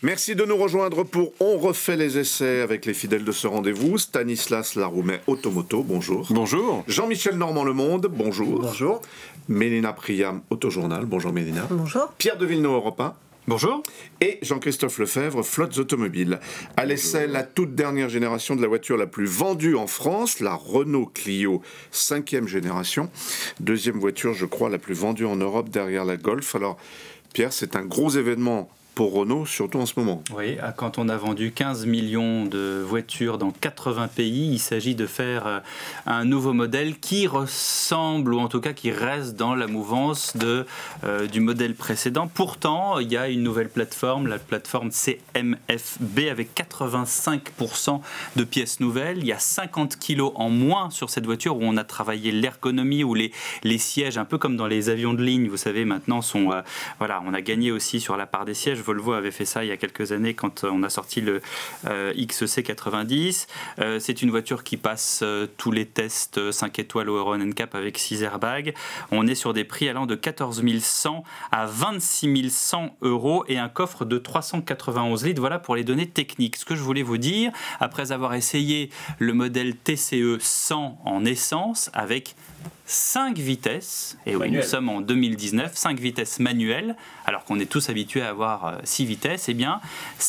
Merci de nous rejoindre pour On refait les essais avec les fidèles de ce rendez-vous. Stanislas Laroumet, Automoto, bonjour. Bonjour. Jean-Michel Normand Le Monde, bonjour. Bonjour. Mélina Priam, Autojournal, bonjour Mélina. Bonjour. Pierre de Villeneuve, Europe 1. Bonjour. Et Jean-Christophe Lefebvre, Flottes Automobiles. À l'essai, la toute dernière génération de la voiture la plus vendue en France, la Renault Clio 5e génération. Deuxième voiture, je crois, la plus vendue en Europe derrière la Golf. Alors, Pierre, c'est un gros événement pour Renault, surtout en ce moment. Oui, quand on a vendu 15 millions de voitures dans 80 pays, il s'agit de faire un nouveau modèle qui ressemble, ou en tout cas qui reste dans la mouvance du modèle précédent. Pourtant, il y a une nouvelle plateforme, la plateforme CMF-B, avec 85% de pièces nouvelles. Il y a 50 kilos en moins sur cette voiture, où on a travaillé l'ergonomie, où les sièges, un peu comme dans les avions de ligne, vous savez, maintenant, voilà, on a gagné aussi sur la part des sièges. Volvo avait fait ça il y a quelques années quand on a sorti le XC90. C'est une voiture qui passe tous les tests 5 étoiles au Euro NCAP avec 6 airbags. On est sur des prix allant de 14 100 à 26 100 euros et un coffre de 391 litres. Voilà pour les données techniques. Ce que je voulais vous dire, après avoir essayé le modèle TCE 100 en essence avec 5 vitesses, et oui, nous sommes en 2019, 5 vitesses manuelles, alors qu'on est tous habitués à avoir 6 vitesses, eh bien,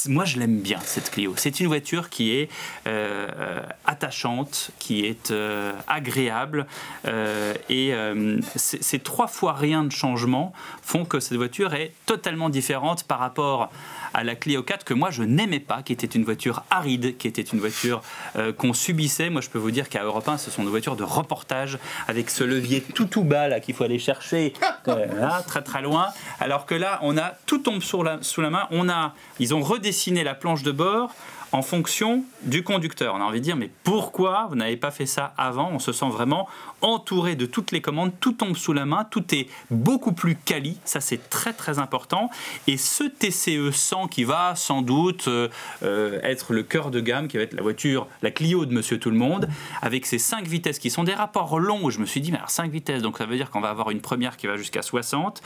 moi je l'aime bien cette Clio. C'est une voiture qui est attachante, qui est agréable, et ces 3 fois rien de changement font que cette voiture est totalement différente par rapport à la Clio 4 que moi je n'aimais pas, qui était une voiture aride, qui était une voiture qu'on subissait. Moi je peux vous dire qu'à Europe 1, ce sont des voitures de reportage avec ce levier tout bas là qu'il faut aller chercher là, très très loin, alors que là on a tout tombe sous la main. Ils ont redessiné la planche de bord en fonction du conducteur. On a envie de dire, mais pourquoi vous n'avez pas fait ça avant? On se sent vraiment entouré de toutes les commandes, tout tombe sous la main, tout est beaucoup plus quali, ça c'est très très important. Et ce TCE 100 qui va sans doute être le cœur de gamme, qui va être la voiture, la Clio de Monsieur Tout-le-Monde, avec ses 5 vitesses qui sont des rapports longs, où je me suis dit, mais alors 5 vitesses, donc ça veut dire qu'on va avoir une première qui va jusqu'à 60.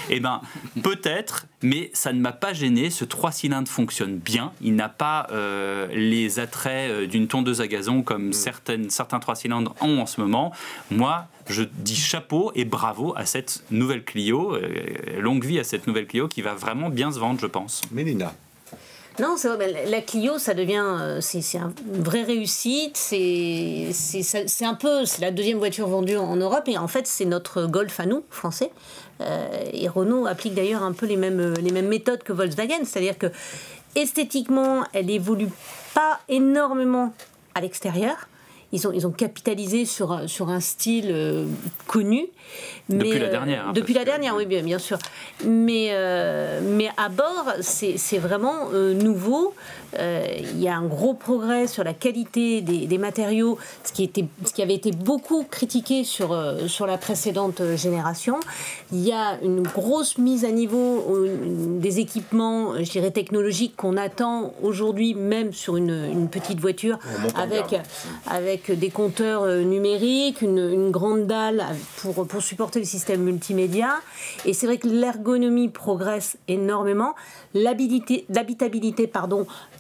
Eh bien, peut-être, mais ça ne m'a pas gêné, ce 3 cylindres fonctionne bien, il n'a pas les attraits d'une tondeuse à gazon comme certains 3 cylindres ont en ce moment. Moi, je dis chapeau et bravo à cette nouvelle Clio, longue vie à cette nouvelle Clio qui va vraiment bien se vendre, je pense. Mélina. Non, c'est vrai, la Clio, ça devient, c'est une vraie réussite. C'est la deuxième voiture vendue en Europe, et en fait, c'est notre Golf à nous, français. Et Renault applique d'ailleurs un peu les mêmes méthodes que Volkswagen, c'est-à-dire que esthétiquement, elle évolue pas énormément à l'extérieur. Ils ont capitalisé sur un style connu. Depuis la dernière. Depuis la dernière, oui, bien sûr. Mais à bord, c'est vraiment nouveau. Il y a un gros progrès sur la qualité des matériaux, ce qui avait été beaucoup critiqué sur la précédente génération. Il y a une grosse mise à niveau des équipements, je dirais, technologiques qu'on attend aujourd'hui, même sur une petite voiture, avec des compteurs numériques, une grande dalle pour supporter le système multimédia. Et c'est vrai que l'ergonomie progresse énormément. L'habitabilité,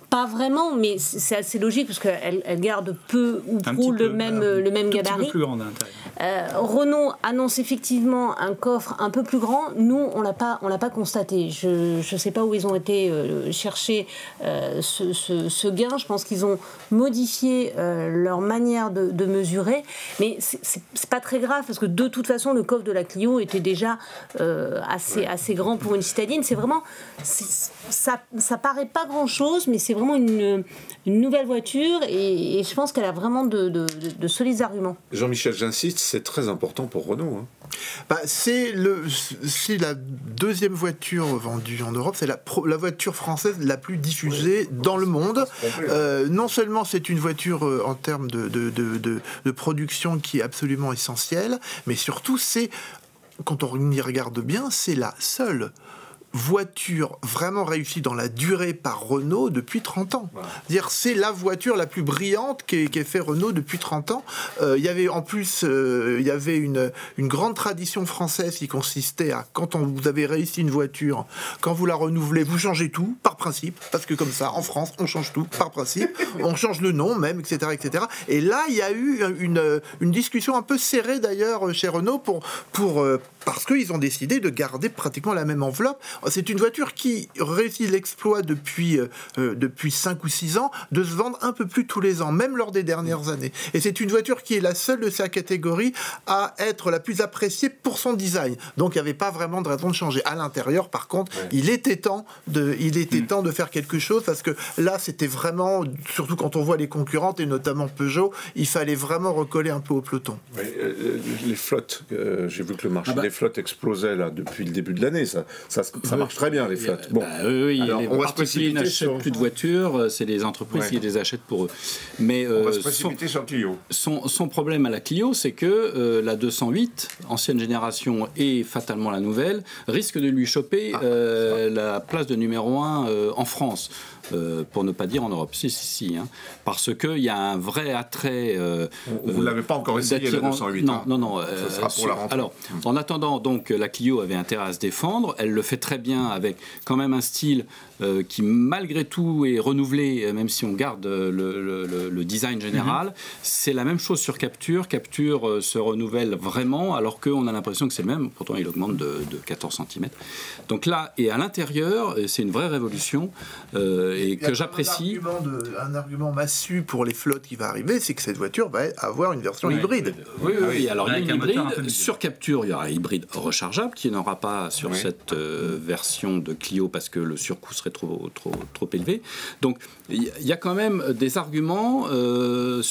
pas vraiment, mais c'est assez logique parce qu'elle garde peu ou prou le même gabarit. Un petit peu plus grande à l'intérieur. Renault annonce effectivement un coffre un peu plus grand. Nous, on l'a pas constaté. Je ne sais pas où ils ont été chercher ce gain. Je pense qu'ils ont modifié leur manière de mesurer, mais c'est pas très grave parce que de toute façon, le coffre de la Clio était déjà assez grand pour une citadine. C'est vraiment, ça paraît pas grand-chose, mais c'est vraiment une nouvelle voiture et je pense qu'elle a vraiment de solides arguments. Jean-Michel, j'insiste, c'est très important pour Renault. C'est la deuxième voiture vendue en Europe, c'est la voiture française la plus diffusée dans le monde. Non seulement c'est une voiture en termes de production qui est absolument essentielle, mais surtout quand on y regarde bien, c'est la seule voiture vraiment réussie dans la durée par Renault depuis 30 ans. Voilà. C'est-à-dire, c'est la voiture la plus brillante qu'ait fait Renault depuis 30 ans. Il y avait en plus il y avait une grande tradition française qui consistait à, quand vous avez réussi une voiture, quand vous la renouvelez, vous changez tout, par principe, parce que comme ça, en France, on change tout, par principe, on change le nom même, etc., etc. Et là, il y a eu une discussion un peu serrée d'ailleurs chez Renault parce qu'ils ont décidé de garder pratiquement la même enveloppe. C'est une voiture qui réussit l'exploit depuis 5 ou 6 ans de se vendre un peu plus tous les ans, même lors des dernières années. Et c'est une voiture qui est la seule de sa catégorie à être la plus appréciée pour son design. Donc il n'y avait pas vraiment de raison de changer. À l'intérieur, par contre, il était temps de faire quelque chose, parce que là, c'était vraiment, surtout quand on voit les concurrentes, et notamment Peugeot, il fallait vraiment recoller un peu au peloton. Oui, les flottes, j'ai vu que le marché des flottes explosait là, depuis le début de l'année. Ça marche très bien, les flottes. Bon. Alors, les particuliers n'achètent plus de voitures, c'est les entreprises qui les achètent pour eux. Mais on va se précipiter sur Clio. Son problème à la Clio, c'est que la 208, ancienne génération et fatalement la nouvelle, risque de lui choper la place de numéro 1 en France. Pour ne pas dire en Europe, si, hein, parce qu'il y a un vrai attrait. Vous ne l'avez pas encore essayé, la 208. Non. Ça sera pour la rentrée. Alors, en attendant, donc, la Clio avait intérêt à se défendre. Elle le fait très bien, avec quand même un style qui, malgré tout, est renouvelé, même si on garde le design général. C'est la même chose sur Capture. Capture se renouvelle vraiment, alors qu'on a l'impression que c'est le même. Pourtant, il augmente de 14 cm. Donc là, et à l'intérieur, c'est une vraie révolution. Et que j'apprécie. Un argument massu pour les flottes qui va arriver, c'est que cette voiture va avoir une version hybride. Oui. Alors il y a une hybride. Sur Capture, il y aura un hybride rechargeable qui n'aura pas sur cette version de Clio, parce que le surcoût serait trop élevé. Donc il y a quand même des arguments en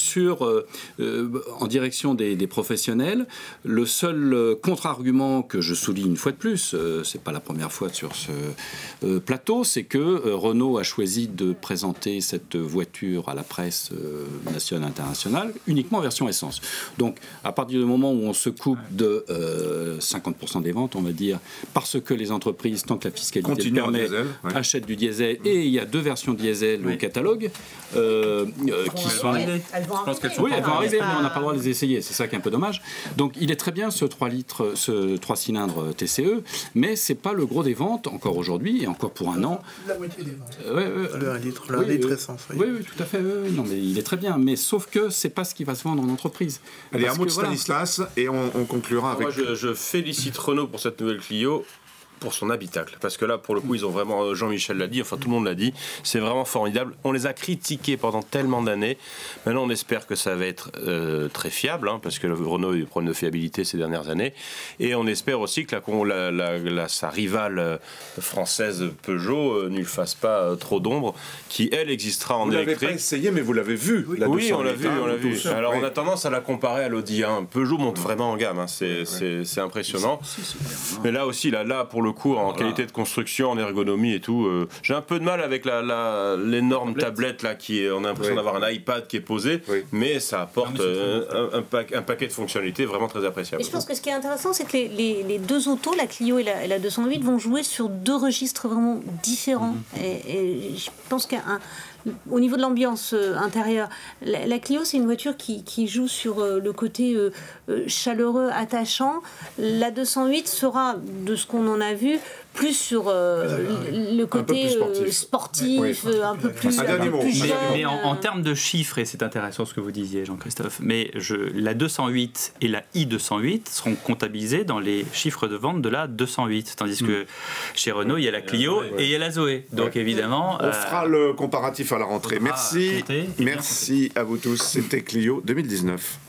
direction des professionnels. Le seul contre-argument que je souligne une fois de plus, c'est pas la première fois sur ce plateau, c'est que Renault a choisi de présenter cette voiture à la presse nationale et internationale uniquement en version essence. Donc, à partir du moment où on se coupe de 50% des ventes, on va dire, parce que les entreprises, tant que la fiscalité le permet, achètent du diesel, et il y a 2 versions diesel au catalogue qui sont... Elles vont arriver, mais on n'a pas le droit de les essayer. C'est ça qui est un peu dommage. Donc, il est très bien ce 3 cylindres TCE, mais c'est pas le gros des ventes encore aujourd'hui, et encore pour un an. La moitié des ventes. Le 1 litre essence. Oui, tout à fait. Non, mais il est très bien. Mais sauf que c'est pas ce qui va se vendre en entreprise. Allez, un mot de Stanislas, et on conclura avec... Moi, je félicite Renault pour cette nouvelle Clio, pour son habitacle, parce que là, pour le coup, ils ont vraiment, Jean-Michel l'a dit, enfin tout le monde l'a dit, c'est vraiment formidable. On les a critiqués pendant tellement d'années. Maintenant, on espère que ça va être très fiable, hein, parce que Renault a eu des problèmes de fiabilité ces dernières années, et on espère aussi que sa rivale française Peugeot ne lui fasse pas trop d'ombre, qui elle existera en électrique. Vous l'avez pas essayé, mais vous l'avez vu. Oui, on l'a vu. Alors on a tendance à la comparer à l'Audi 1. Peugeot monte vraiment en gamme, hein. C'est impressionnant. Mais là aussi, là pour le coup, en qualité de construction, en ergonomie et tout, j'ai un peu de mal avec l'énorme tablette là, on a l'impression d'avoir un iPad qui est posé, mais ça apporte un paquet de fonctionnalités vraiment très appréciables. Et je pense que ce qui est intéressant, c'est que les 2 autos, la Clio et la 208, vont jouer sur 2 registres vraiment différents. Et je pense qu'au niveau de l'ambiance intérieure, la Clio, c'est une voiture qui joue sur le côté chaleureux, attachant. La 208 sera, de ce qu'on en a vu, plus sur le côté sportif, un peu plus jeune. Mais en termes de chiffres, et c'est intéressant ce que vous disiez, Jean-Christophe, mais la 208 et la i208 seront comptabilisées dans les chiffres de vente de la 208, tandis que chez Renault, il y a la Clio et il y a la Zoé. Donc évidemment... On fera le comparatif à la rentrée. Merci à vous tous. C'était Clio 2019.